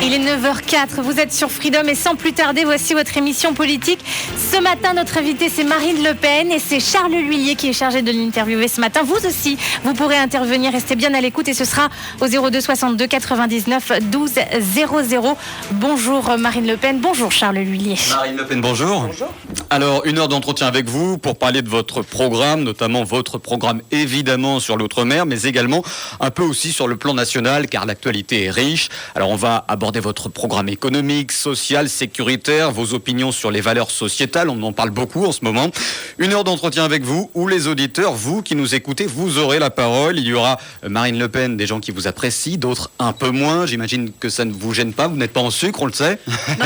Il est 9h04, vous êtes sur Freedom et sans plus tarder, voici votre émission politique. Ce matin, notre invité, c'est Marine Le Pen et c'est Charles L'Huillier qui est chargé de l'interviewer ce matin. Vous aussi, vous pourrez intervenir, restez bien à l'écoute et ce sera au 02 62 99 12 00. Bonjour Marine Le Pen, bonjour Charles L'Huillier. Marine Le Pen, bonjour. Bonjour. Alors, une heure d'entretien avec vous pour parler de votre programme, notamment votre programme évidemment sur l'outre-mer, mais également un peu aussi sur le plan national, car l'actualité est riche. Alors, on va aborder votre programme économique, social, sécuritaire, vos opinions sur les valeurs sociétales, on en parle beaucoup en ce moment. Une heure d'entretien avec vous, où les auditeurs, vous qui nous écoutez, vous aurez la parole. Il y aura Marine Le Pen, des gens qui vous apprécient, d'autres un peu moins. J'imagine que ça ne vous gêne pas, vous n'êtes pas en sucre, on le sait.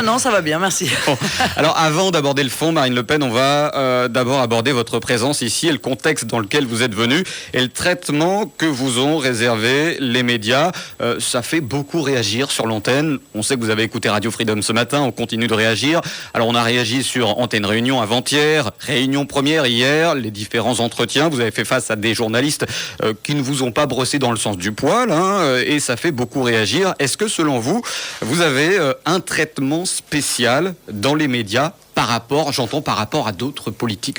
Non, ça va bien, merci. Bon. Alors, avant d'aborder le fond, Marine Le Pen, on va d'abord aborder votre présence ici et le contexte dans lequel vous êtes venue et le traitement que vous ont réservé les médias. Ça fait beaucoup réagir sur l'antenne. On sait que vous avez écouté Radio Freedom ce matin, on continue de réagir. Alors, on a réagi sur Antenne Réunion avant-hier, Réunion Première hier, les différents entretiens. Vous avez fait face à des journalistes qui ne vous ont pas brossé dans le sens du poil, et ça fait beaucoup réagir. Est-ce que, selon vous, vous avez un traitement spécial dans les médias par rapport à d'autres politiques ?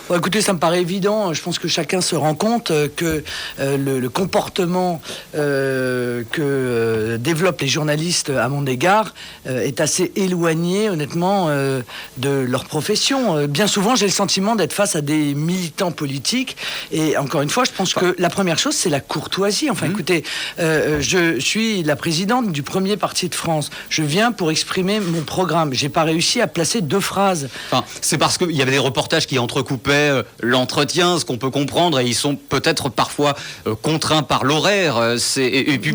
Bon, écoutez, ça me paraît évident. Je pense que chacun se rend compte que le comportement que développent les journalistes à mon égard est assez éloigné, honnêtement, de leur profession. Bien souvent, j'ai le sentiment d'être face à des militants politiques. Et encore une fois, je pense que la première chose, c'est la courtoisie. Enfin, écoutez, je suis la présidente du premier parti de France. Je viens pour exprimer mon programme. J'ai pas réussi à placer 2 phrases. Enfin, c'est parce qu'il y avait des reportages qui entrecoupaient l'entretien, ce qu'on peut comprendre, et ils sont peut-être parfois contraints par l'horaire. Et puis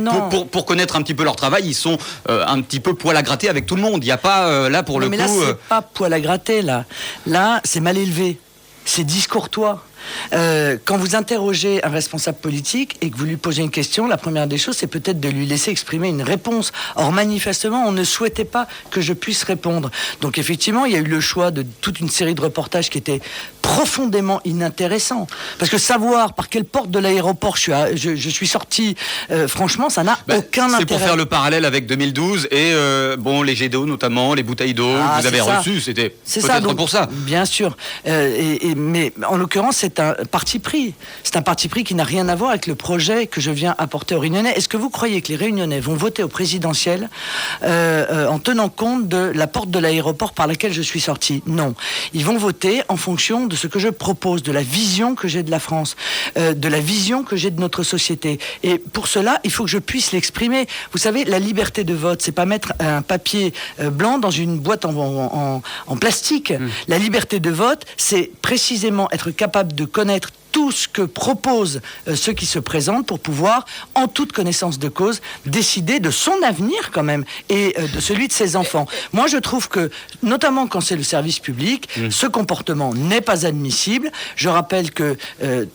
pour connaître un petit peu leur travail, ils sont un petit peu poil à gratter avec tout le monde. Il n'y a pas là pour le coup. Mais là, c'est pas poil à gratter là. Là, c'est mal élevé. C'est discourtois. Quand vous interrogez un responsable politique et que vous lui posez une question, la première des choses, c'est peut-être de lui laisser exprimer une réponse. Or, manifestement, on ne souhaitait pas que je puisse répondre. Donc, effectivement, il y a eu le choix de toute une série de reportages qui étaient profondément inintéressants. Parce que savoir par quelle porte de l'aéroport je suis sorti, franchement, ça n'a aucun intérêt. C'est pour faire le parallèle avec 2012 et les jets d'eau notamment, les bouteilles d'eau que vous avez reçues, c'était peut-être pour ça. Bien sûr. Mais en l'occurrence, c'est un parti pris. C'est un parti pris qui n'a rien à voir avec le projet que je viens apporter aux Réunionnais. Est-ce que vous croyez que les Réunionnais vont voter au présidentiel en tenant compte de la porte de l'aéroport par laquelle je suis sorti? Non. Ils vont voter en fonction de ce que je propose, de la vision que j'ai de la France, de la vision que j'ai de notre société. Et pour cela, il faut que je puisse l'exprimer. Vous savez, la liberté de vote, c'est pas mettre un papier blanc dans une boîte en plastique. La liberté de vote, c'est précisément être capable de connaître tout ce que proposent ceux qui se présentent pour pouvoir, en toute connaissance de cause, décider de son avenir quand même et de celui de ses enfants. Moi, je trouve que, notamment quand c'est le service public, ce comportement n'est pas admissible. Je rappelle que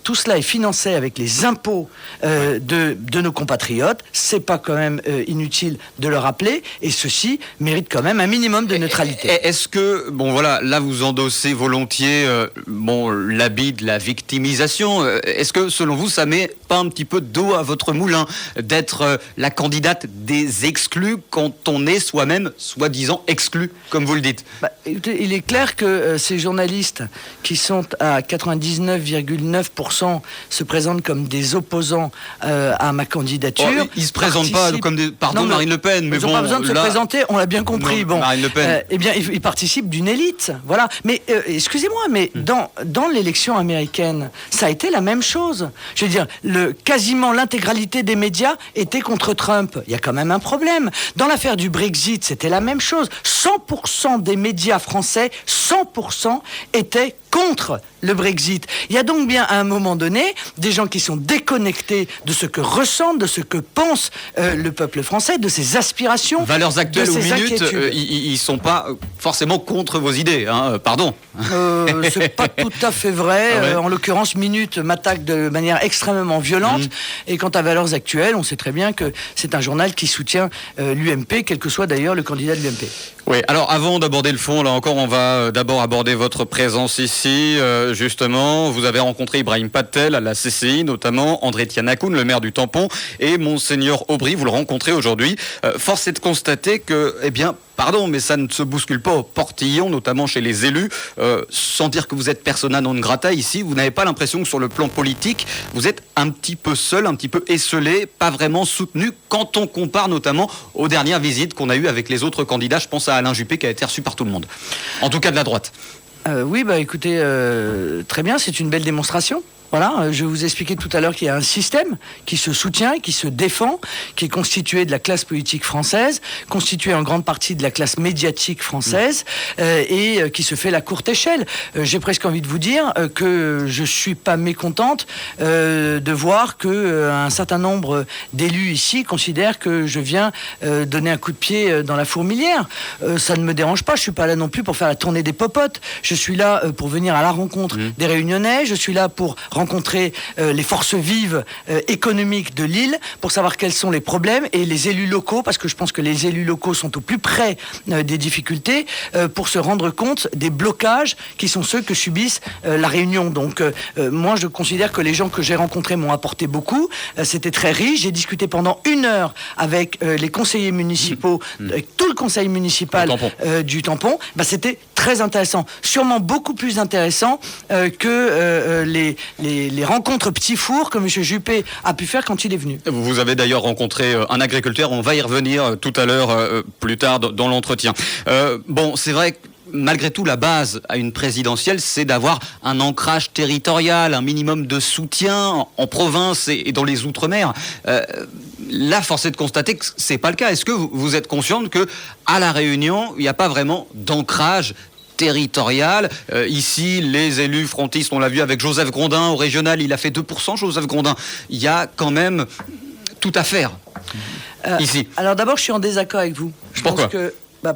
tout cela est financé avec les impôts de nos compatriotes. C'est pas quand même inutile de le rappeler et ceci mérite quand même un minimum de neutralité. Est-ce que, là vous endossez volontiers l'habit de la victimisation. Est-ce que, selon vous, ça met pas un petit peu d'eau à votre moulin d'être la candidate des exclus quand on est soi-même, soi-disant, exclu, comme vous le dites? Il est clair que ces journalistes qui sont à 99,9% se présentent comme des opposants à ma candidature. Ils se présentent pas comme des... Pardon, Marine Le Pen, mais ils n'ont pas besoin de se présenter, on l'a bien compris. Marine Le Pen. Ils participent d'une élite. Voilà. Mais excusez-moi, mais dans l'élection américaine, ça a été la même chose. Je veux dire, quasiment l'intégralité des médias était contre Trump. Il y a quand même un problème. Dans l'affaire du Brexit, c'était la même chose. 100% des médias français, 100% étaient contre le Brexit. Il y a donc bien à un moment donné des gens qui sont déconnectés de ce que ressentent, de ce que pense le peuple français, de ses aspirations. Valeurs actuelles ou minutes, ils sont pas forcément contre vos idées, pardon. C'est pas tout à fait vrai. Ah ouais. En l'occurrence, Minute m'attaque de manière extrêmement violente. Et quant à Valeurs actuelles, on sait très bien que c'est un journal qui soutient l'UMP, quel que soit d'ailleurs le candidat de l'UMP. Oui, alors avant d'aborder le fond, là encore, on va d'abord aborder votre présence ici ici, justement, vous avez rencontré Ibrahim Patel à la CCI, notamment André Tianakoun, le maire du Tampon, et Monseigneur Aubry, vous le rencontrez aujourd'hui. Force est de constater que, pardon, mais ça ne se bouscule pas au portillon, notamment chez les élus. Sans dire que vous êtes persona non grata ici, vous n'avez pas l'impression que sur le plan politique, vous êtes un petit peu seul, un petit peu esseulé, pas vraiment soutenu, quand on compare notamment aux dernières visites qu'on a eues avec les autres candidats. Je pense à Alain Juppé qui a été reçu par tout le monde. En tout cas de la droite. Oui, écoutez, très bien, c'est une belle démonstration. Voilà, je vous expliquais tout à l'heure qu'il y a un système qui se soutient, qui se défend, qui est constitué de la classe politique française, constitué en grande partie de la classe médiatique française, et qui se fait la courte échelle. J'ai presque envie de vous dire que je suis pas mécontente de voir que un certain nombre d'élus ici considèrent que je viens donner un coup de pied dans la fourmilière. Ça ne me dérange pas, je suis pas là non plus pour faire la tournée des popotes. Je suis là pour venir à la rencontre des Réunionnais, je suis là pour rencontrer les forces vives économiques de l'île pour savoir quels sont les problèmes et les élus locaux, parce que je pense que les élus locaux sont au plus près des difficultés pour se rendre compte des blocages qui sont ceux que subissent la Réunion. Donc moi je considère que les gens que j'ai rencontrés m'ont apporté beaucoup, c'était très riche, j'ai discuté pendant 1 heure avec les conseillers municipaux, avec tout le conseil municipal du Tampon. C'était très intéressant, sûrement beaucoup plus intéressant que les rencontres petits fours que M. Juppé a pu faire quand il est venu. Vous avez d'ailleurs rencontré un agriculteur, on va y revenir tout à l'heure, plus tard dans l'entretien. C'est vrai que malgré tout, la base à une présidentielle, c'est d'avoir un ancrage territorial, un minimum de soutien en province et dans les Outre-mer. Là, force est de constater que c'est pas le cas. Est-ce que vous êtes consciente que à La Réunion, il n'y a pas vraiment d'ancrage territorial. Ici, les élus frontistes, on l'a vu avec Joseph Grondin au régional, il a fait 2%, Joseph Grondin. Il y a quand même tout à faire ici. Alors d'abord, je suis en désaccord avec vous. Pourquoi ?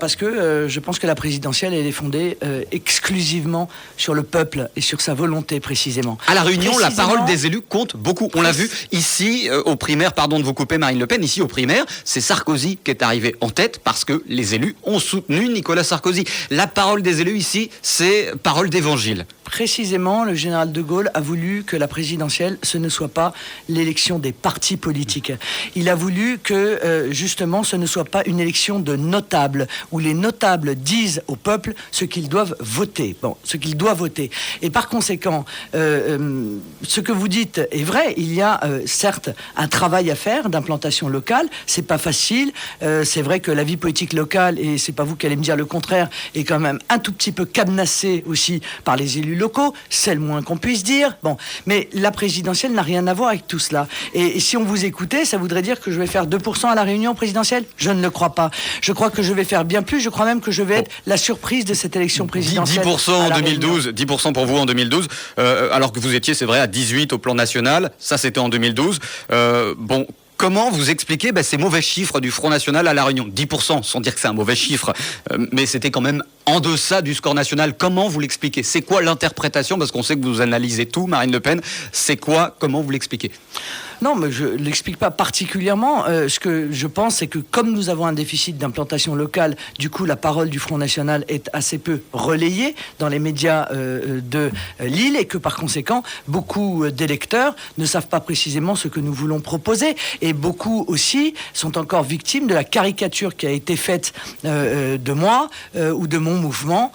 Parce que je pense que la présidentielle, elle est fondée exclusivement sur le peuple et sur sa volonté, précisément. À La Réunion, la parole des élus compte beaucoup. On l'a vu ici, aux primaires, pardon de vous couper Marine Le Pen, ici aux primaires, c'est Sarkozy qui est arrivé en tête parce que les élus ont soutenu Nicolas Sarkozy. La parole des élus ici, c'est parole d'évangile. Précisément, le général de Gaulle a voulu que la présidentielle, ce ne soit pas l'élection des partis politiques. Il a voulu que, justement, ce ne soit pas une élection de notables, où les notables disent au peuple ce qu'ils doivent voter. Ce qu'ils doivent voter. Et par conséquent, ce que vous dites est vrai. Il y a, certes, un travail à faire d'implantation locale. C'est pas facile. C'est vrai que la vie politique locale, et c'est pas vous qui allez me dire le contraire, est quand même un tout petit peu cadenassée aussi par les élus locaux, c'est le moins qu'on puisse dire. Mais la présidentielle n'a rien à voir avec tout cela. Et si on vous écoutait, ça voudrait dire que je vais faire 2% à la Réunion présidentielle ? Je ne le crois pas. Je crois que je vais faire bien plus. Je crois même que je vais être la surprise de cette élection présidentielle. 10% en 2012, 10% pour vous en 2012, alors que vous étiez, c'est vrai, à 18 au plan national. Ça, c'était en 2012. Comment vous expliquez ces mauvais chiffres du Front National à La Réunion ? 10%, sans dire que c'est un mauvais chiffre, mais c'était quand même en deçà du score national. Comment vous l'expliquez ? C'est quoi l'interprétation ? Parce qu'on sait que vous analysez tout, Marine Le Pen. C'est quoi ? Comment vous l'expliquez ? Non, mais je ne l'explique pas particulièrement. Ce que je pense, c'est que comme nous avons un déficit d'implantation locale, du coup, la parole du Front National est assez peu relayée dans les médias de l'île et que, par conséquent, beaucoup d'électeurs ne savent pas précisément ce que nous voulons proposer. Et beaucoup aussi sont encore victimes de la caricature qui a été faite de moi ou de mon mouvement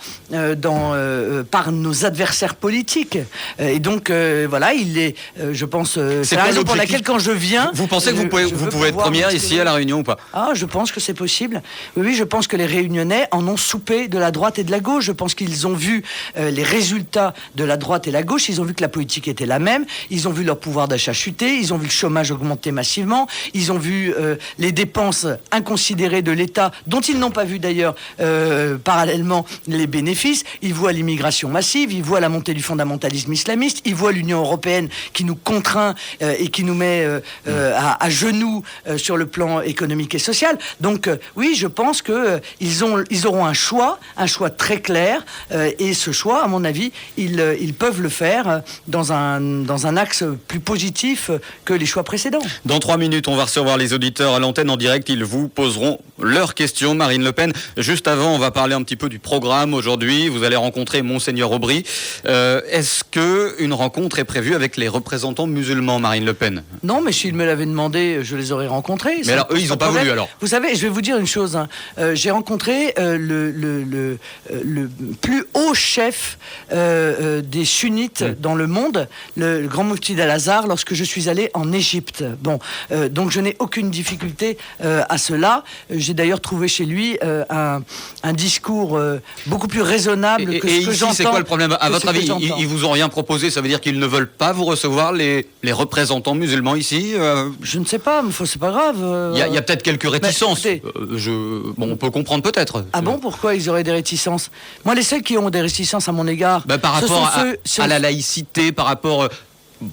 par nos adversaires politiques. Et donc, voilà, je pense... c'est la raison pour laquelle quand je viens... Vous pensez que vous pouvez être première ici à La Réunion ou pas ? Je pense que c'est possible. Oui, je pense que les Réunionnais en ont soupé de la droite et de la gauche. Je pense qu'ils ont vu les résultats de la droite et la gauche. Ils ont vu que la politique était la même. Ils ont vu leur pouvoir d'achat chuter. Ils ont vu le chômage augmenter massivement. Ils ont vu les dépenses inconsidérées de l'État, dont ils n'ont pas vu d'ailleurs parallèlement les bénéfices. Ils voient l'immigration massive. Ils voient la montée du fondamentalisme islamiste. Ils voient l'Union européenne qui nous contraint et qui nous met à genoux sur le plan économique et social. Donc oui, je pense que ils auront un choix très clair, et ce choix, à mon avis, ils peuvent le faire dans un axe plus positif que les choix précédents. Dans 3 minutes, on va recevoir les auditeurs à l'antenne en direct. Ils vous poseront leurs questions, Marine Le Pen. Juste avant, on va parler un petit peu du programme aujourd'hui. Vous allez rencontrer Monseigneur Aubry. Est-ce qu'une rencontre est prévue avec les représentants musulmans, Marine Le Pen? Non, mais s'ils me l'avaient demandé, je les aurais rencontrés. Mais alors, eux, ils n'ont pas voulu, alors? Vous savez, je vais vous dire une chose. J'ai rencontré le plus haut chef des sunnites dans le monde, le grand mufti d'Al-Azhar, lorsque je suis allé en Égypte. Bon, donc je n'ai aucune difficulté à cela. J'ai d'ailleurs trouvé chez lui un discours beaucoup plus raisonnable que ce que j'entends. Et ici, c'est quoi le problème? À votre avis, ils vous ont rien proposé? Ça veut dire qu'ils ne veulent pas vous recevoir, les représentants musulmans ici? Je ne sais pas, mais c'est pas grave. Il y a peut-être quelques réticences. On peut comprendre peut-être. Ah bon, pourquoi ils auraient des réticences? Moi, les seuls qui ont des réticences à mon égard, par rapport à la laïcité, par rapport...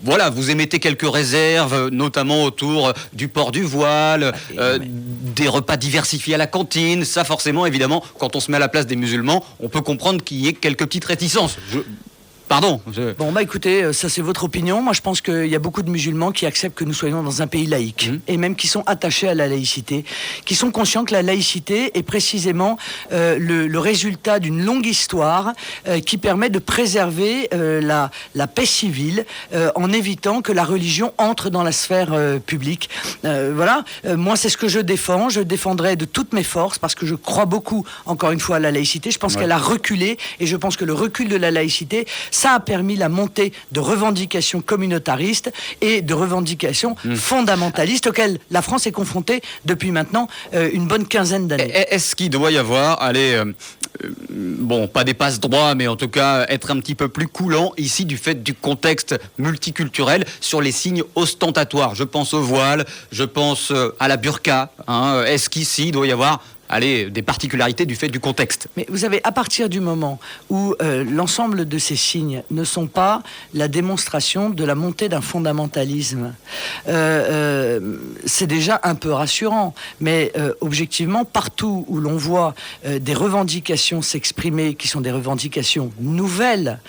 Voilà, vous émettez quelques réserves, notamment autour du port du voile, des repas diversifiés à la cantine. Ça, forcément, évidemment, quand on se met à la place des musulmans, on peut comprendre qu'il y ait quelques petites réticences. Pardon. Bon, écoutez, ça c'est votre opinion. Moi, je pense qu'il y a beaucoup de musulmans qui acceptent que nous soyons dans un pays laïque, et même qui sont attachés à la laïcité, qui sont conscients que la laïcité est précisément le résultat d'une longue histoire qui permet de préserver la paix civile en évitant que la religion entre dans la sphère publique. Voilà. Moi, c'est ce que je défends. Je défendrai de toutes mes forces parce que je crois beaucoup, encore une fois, à la laïcité. Je pense qu'elle a reculé, et je pense que le recul de la laïcité, ça a permis la montée de revendications communautaristes et de revendications fondamentalistes auxquelles la France est confrontée depuis maintenant une bonne quinzaine d'années. Est-ce qu'il doit y avoir, pas des passe-droits, mais en tout cas être un petit peu plus coulant ici du fait du contexte multiculturel sur les signes ostentatoires? Je pense au voile, je pense à la burqa. Est-ce qu'ici il doit y avoir des particularités du fait du contexte? Mais vous savez, à partir du moment où l'ensemble de ces signes ne sont pas la démonstration de la montée d'un fondamentalisme, c'est déjà un peu rassurant. Mais objectivement, partout où l'on voit des revendications s'exprimer, qui sont des revendications nouvelles,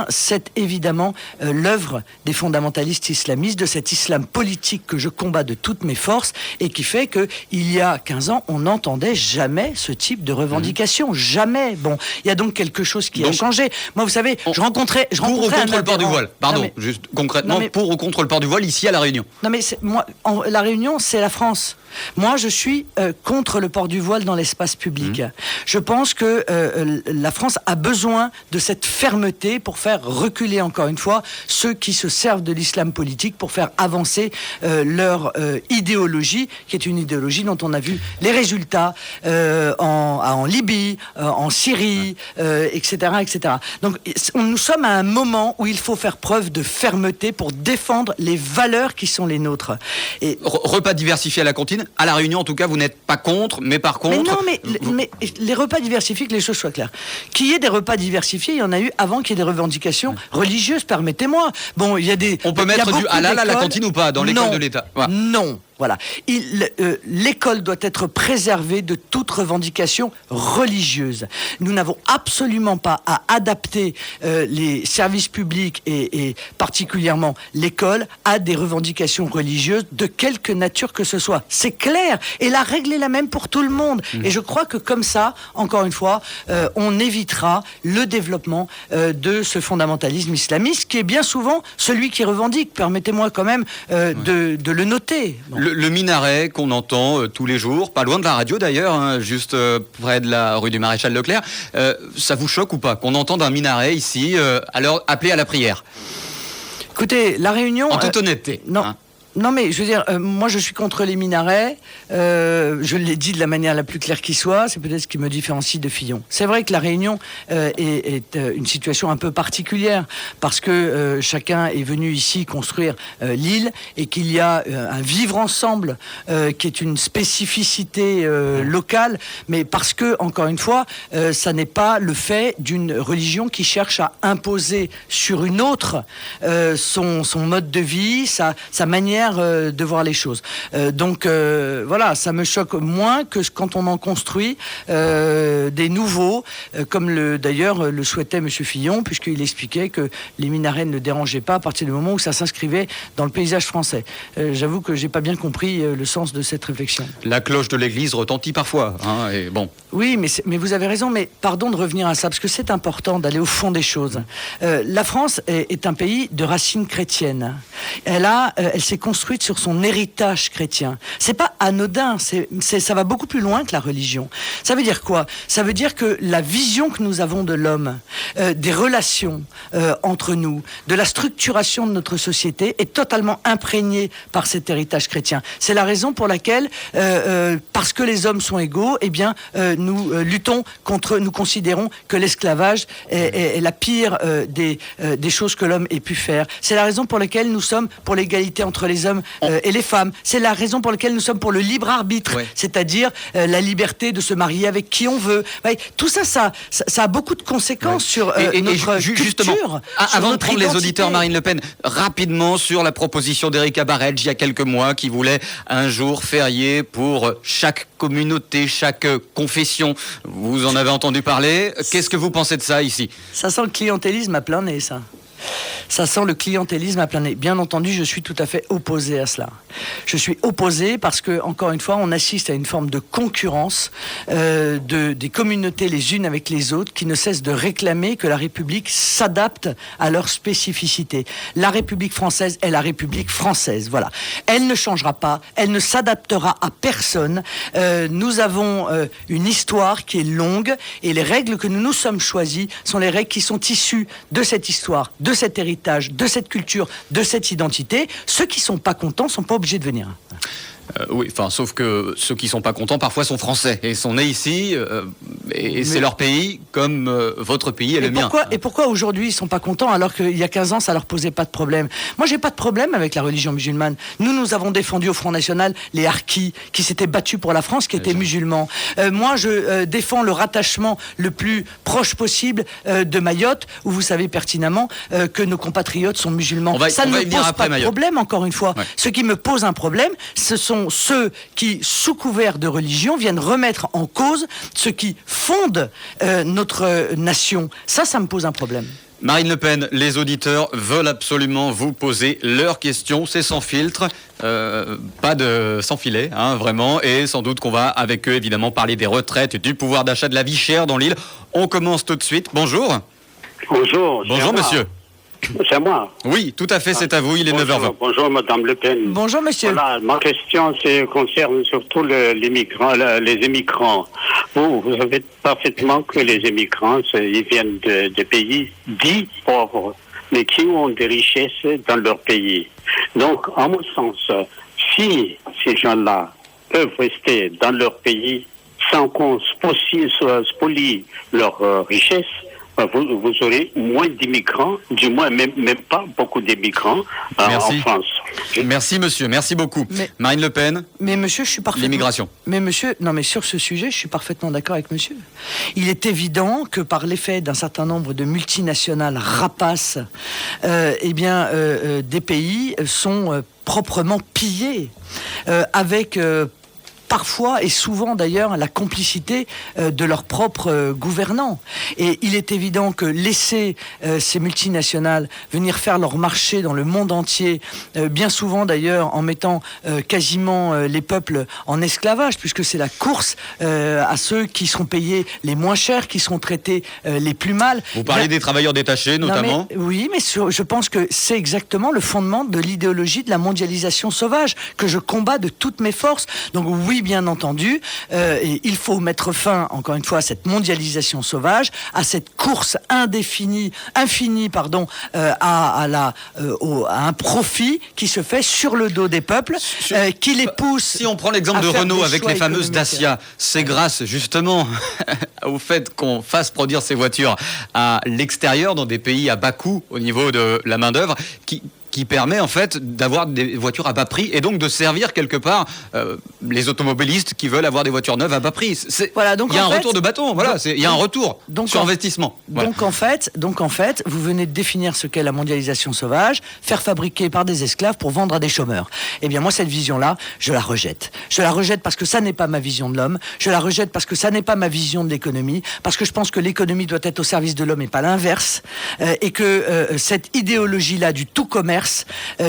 c'est évidemment l'œuvre des fondamentalistes islamistes, de cet islam politique que je combats de toutes mes forces, et qui fait qu'il y a 15 ans, on n'entendait jamais ce type de revendication. Jamais. Bon, il y a donc quelque chose qui a changé. Moi, vous savez, je rencontrais pour ou contre le port du voile? Pardon, juste concrètement, pour ou contre le port du voile ici à La Réunion? Non, mais La Réunion, c'est la France. Moi, je suis contre le port du voile dans l'espace public. Je pense que la France a besoin de cette fermeté pour faire reculer, encore une fois, ceux qui se servent de l'islam politique pour faire avancer leur idéologie, qui est une idéologie dont on a vu les résultats en Libye, en Syrie, etc., etc. Donc, nous sommes à un moment où il faut faire preuve de fermeté pour défendre les valeurs qui sont les nôtres. Et repas diversifiés à la cantine? À La Réunion, en tout cas, vous n'êtes pas contre, mais par contre... Mais les repas diversifiés, que les choses soient claires. Qu'il y ait des repas diversifiés, il y en a eu avant qu'il y ait des revendications religieuses, permettez-moi. Bon, il y a des... On peut mettre du halal à la cantine ou pas, dans l'école de l'État? Non. Voilà. L'école doit être préservée de toute revendication religieuse. Nous n'avons absolument pas à adapter les services publics et particulièrement l'école à des revendications religieuses de quelque nature que ce soit. C'est clair. Et la règle est la même pour tout le monde. Et je crois que comme ça, encore une fois, on évitera le développement de ce fondamentalisme islamiste qui est bien souvent celui qui revendique. Permettez-moi quand même de le noter. Bon. Le minaret qu'on entend tous les jours, pas loin de la radio d'ailleurs, juste près de la rue du Maréchal Leclerc, ça vous choque ou pas qu'on entende un minaret ici appelé à la prière? Écoutez, La Réunion... En toute honnêteté. Non. Non, mais je veux dire, moi je suis contre les minarets. Je l'ai dit de la manière la plus claire qui soit. C'est peut-être ce qui me différencie de Fillon. C'est vrai que la Réunion est une situation un peu particulière parce que chacun est venu ici construire l'île et qu'il y a un vivre ensemble qui est une spécificité locale, mais parce que, encore une fois, ça n'est pas le fait d'une religion qui cherche à imposer sur une autre son mode de vie, sa manière de voir les choses. Donc voilà, ça me choque moins que quand on en construit des nouveaux, comme d'ailleurs le souhaitait M. Fillon, puisqu'il expliquait que les minarets ne le dérangeaient pas à partir du moment où ça s'inscrivait dans le paysage français. J'avoue que j'ai pas bien compris le sens de cette réflexion. La cloche de l'église retentit parfois, hein, et bon. Oui, mais vous avez raison, mais pardon de revenir à ça, parce que c'est important d'aller au fond des choses. La France est un pays de racines chrétiennes. Elle s'est construite sur son héritage chrétien. C'est pas anodin, ça va beaucoup plus loin que la religion. Ça veut dire quoi? Ça veut dire que la vision que nous avons de l'homme, des relations entre nous, de la structuration de notre société est totalement imprégnée par cet héritage chrétien. C'est la raison pour laquelle, parce que les hommes sont égaux, eh bien, nous nous considérons que l'esclavage est la pire des choses que l'homme ait pu faire. C'est la raison pour laquelle nous sommes pour l'égalité entre les hommes et les femmes. C'est la raison pour laquelle nous sommes pour le libre arbitre, c'est-à-dire la liberté de se marier avec qui on veut. Ouais, tout ça a beaucoup de conséquences sur notre culture. Avant de prendre les auditeurs, Marine Le Pen, rapidement sur la proposition d'Erika Barrage il y a quelques mois qui voulait un jour férié pour chaque communauté, chaque confession. Vous en avez entendu parler. Qu'est-ce que vous pensez de ça ici? Ça sent le clientélisme à plein nez, ça. Ça sent le clientélisme à plein nez. Bien entendu, je suis tout à fait opposé à cela. Je suis opposé parce que, encore une fois, on assiste à une forme de concurrence des communautés les unes avec les autres qui ne cessent de réclamer que la République s'adapte à leurs spécificités. La République française est la République française. Voilà. Elle ne changera pas. Elle ne s'adaptera à personne. Nous avons une histoire qui est longue et les règles que nous nous sommes choisies sont les règles qui sont issues de cette histoire, de cet héritage, de cette culture, de cette identité. Ceux qui sont pas contents sont pas obligés de venir. Oui, enfin, sauf que ceux qui sont pas contents parfois sont français et sont nés ici et c'est leur pays comme votre pays et le mien. Et pourquoi aujourd'hui ils sont pas contents alors qu'il y a 15 ans ça leur posait pas de problème? Moi j'ai pas de problème avec la religion musulmane. Nous avons défendu au Front National les harkis qui s'étaient battus pour la France, qui étaient musulmans. Moi je défends le rattachement le plus proche possible de Mayotte, où vous savez pertinemment que nos compatriotes sont musulmans. Ça ne me pose pas de problème, encore une fois. Ouais. Ce qui me pose un problème, ce sont ceux qui, sous couvert de religion, viennent remettre en cause ce qui fonde notre nation. Ça me pose un problème. Marine Le Pen, les auditeurs veulent absolument vous poser leurs questions. C'est sans filtre, pas de sans filet, hein, vraiment. Et sans doute qu'on va, avec eux, évidemment, parler des retraites, du pouvoir d'achat, de la vie chère dans l'île. On commence tout de suite. Bonjour. Bonjour. Bonjour, monsieur. C'est moi. Oui, tout à fait, c'est à vous, il est 9h20. Bonjour, Madame Le Pen. Bonjour, monsieur. Voilà, ma question concerne surtout les émigrants. Vous savez parfaitement que les émigrants, ils viennent de pays dits pauvres, mais qui ont des richesses dans leur pays. Donc, à mon sens, si ces gens-là peuvent rester dans leur pays sans qu'on spolie leur richesse, vous aurez moins d'immigrants, du moins même pas beaucoup d'immigrants en France. Merci monsieur, merci beaucoup. Marine Le Pen. Mais monsieur, je suis parfaitement... L'immigration. Mais monsieur, non mais sur ce sujet, je suis parfaitement d'accord avec monsieur. Il est évident que par l'effet d'un certain nombre de multinationales rapaces, des pays sont proprement pillés avec... parfois et souvent d'ailleurs la complicité de leurs propres gouvernants. Et il est évident que laisser ces multinationales venir faire leur marché dans le monde entier, bien souvent d'ailleurs en mettant quasiment les peuples en esclavage, puisque c'est la course à ceux qui seront payés les moins chers, qui seront traités les plus mal. Vous parlez des travailleurs détachés notamment? Non, oui, mais je pense que c'est exactement le fondement de l'idéologie de la mondialisation sauvage que je combats de toutes mes forces. Donc oui, bien entendu, il faut mettre fin, encore une fois, à cette mondialisation sauvage, à cette course infinie, à un profit qui se fait sur le dos des peuples, qui les pousse. Si on prend l'exemple de Renault avec les fameuses Dacia, c'est grâce justement au fait qu'on fasse produire ces voitures à l'extérieur, dans des pays à bas coût au niveau de la main-d'œuvre, qui permet en fait d'avoir des voitures à bas prix et donc de servir quelque part les automobilistes qui veulent avoir des voitures neuves à bas prix. Voilà, donc il y a un retour de bâton, il y a un retour sur investissement. Voilà. Donc en fait, vous venez de définir ce qu'est la mondialisation sauvage, faire fabriquer par des esclaves pour vendre à des chômeurs. Eh bien moi, cette vision-là, je la rejette. Je la rejette parce que ça n'est pas ma vision de l'homme, je la rejette parce que ça n'est pas ma vision de l'économie, parce que je pense que l'économie doit être au service de l'homme et pas l'inverse, et que cette idéologie-là du tout commerce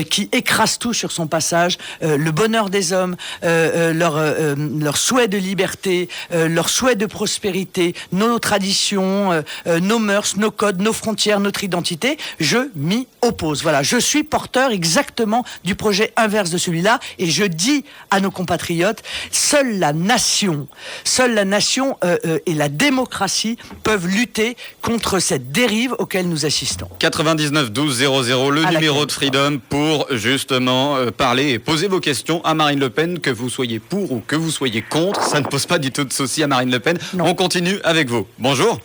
qui écrase tout sur son passage, le bonheur des hommes, leur souhait de liberté, leur souhait de prospérité, nos traditions, nos mœurs, nos codes, nos frontières, notre identité, je m'y oppose. Voilà, je suis porteur exactement du projet inverse de celui-là, et je dis à nos compatriotes, seule la nation et la démocratie peuvent lutter contre cette dérive auquel nous assistons. 99 12 00, le numéro de Freedom pour justement parler et poser vos questions à Marine Le Pen, que vous soyez pour ou que vous soyez contre. Ça ne pose pas du tout de souci à Marine Le Pen. Non. On continue avec vous. Bonjour.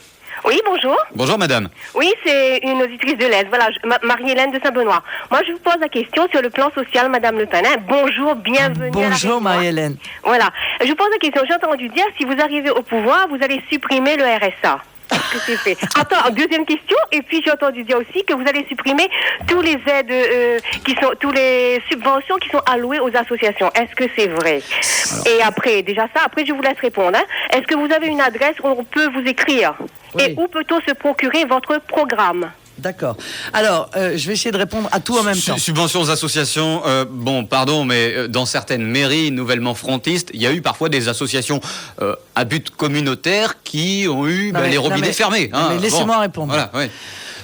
Oui, bonjour. Bonjour, madame. Oui, c'est une auditrice de l'Est. Voilà, Marie-Hélène de Saint-Benoît. Moi, je vous pose la question sur le plan social, madame Le Pen. Bonjour, bienvenue. Bonjour, Marie-Hélène. Voilà. Je vous pose la question. J'ai entendu dire, si vous arrivez au pouvoir, vous allez supprimer le RSA. Est-ce que c'est fait? Attends, deuxième question. Et puis j'ai entendu dire aussi que vous allez supprimer tous les aides tous les subventions qui sont allouées aux associations. Est-ce que c'est vrai? Et après, après je vous laisse répondre. Est-ce que vous avez une adresse où on peut vous écrire? Oui. Et où peut-on se procurer votre programme? D'accord. Alors, je vais essayer de répondre à tout en même temps. Subventions aux associations, pardon, mais dans certaines mairies nouvellement frontistes, il y a eu parfois des associations à but communautaire qui ont eu les robinets fermés. Mais laissez-moi répondre. Voilà, oui.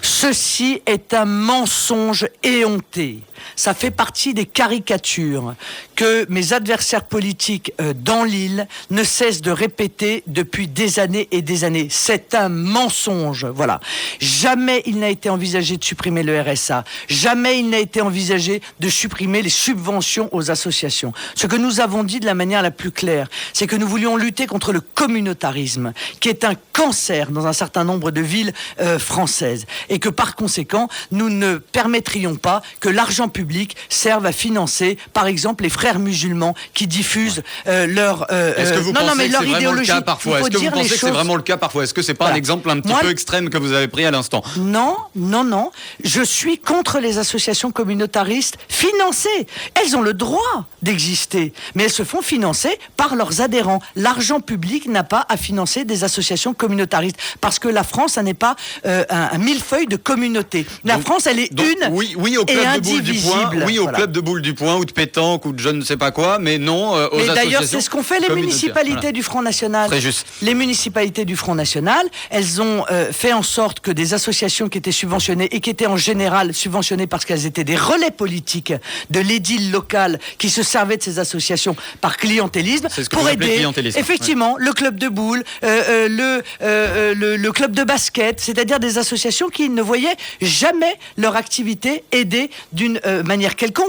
Ceci est un mensonge éhonté. Ça fait partie des caricatures que mes adversaires politiques dans l'île ne cessent de répéter depuis des années et des années. C'est un mensonge, voilà. Jamais il n'a été envisagé de supprimer le RSA. Jamais il n'a été envisagé de supprimer les subventions aux associations. Ce que nous avons dit de la manière la plus claire, c'est que nous voulions lutter contre le communautarisme, qui est un cancer dans un certain nombre de villes françaises. Et que par conséquent, nous ne permettrions pas que l'argent public serve à financer, par exemple, les frères musulmans qui diffusent leur Est-ce que vous pensez que c'est vraiment le cas parfois? Est-ce que vous pensez que c'est vraiment le cas parfois? Est-ce que c'est pas un exemple un petit peu extrême que vous avez pris à l'instant? Non. Je suis contre les associations communautaristes financées. Elles ont le droit d'exister, mais elles se font financer par leurs adhérents. L'argent public n'a pas à financer des associations communautaristes parce que la France, ça n'est pas un millefeuille de communauté. La France, elle est oui, au club de Boule du Point, au club de Boule du Point ou de pétanque ou de je ne sais pas quoi, mais non aux associations. D'ailleurs, c'est ce qu'ont fait les municipalités du Front National. Très juste. Les municipalités du Front National, elles ont fait en sorte que des associations qui étaient subventionnées et qui étaient en général subventionnées parce qu'elles étaient des relais politiques de l'édile locale qui se servaient de ces associations par clientélisme pour aider effectivement le club de Boule, le club de basket, c'est-à-dire des associations qui ne voyaient jamais leur activité aidée d'une manière quelconque.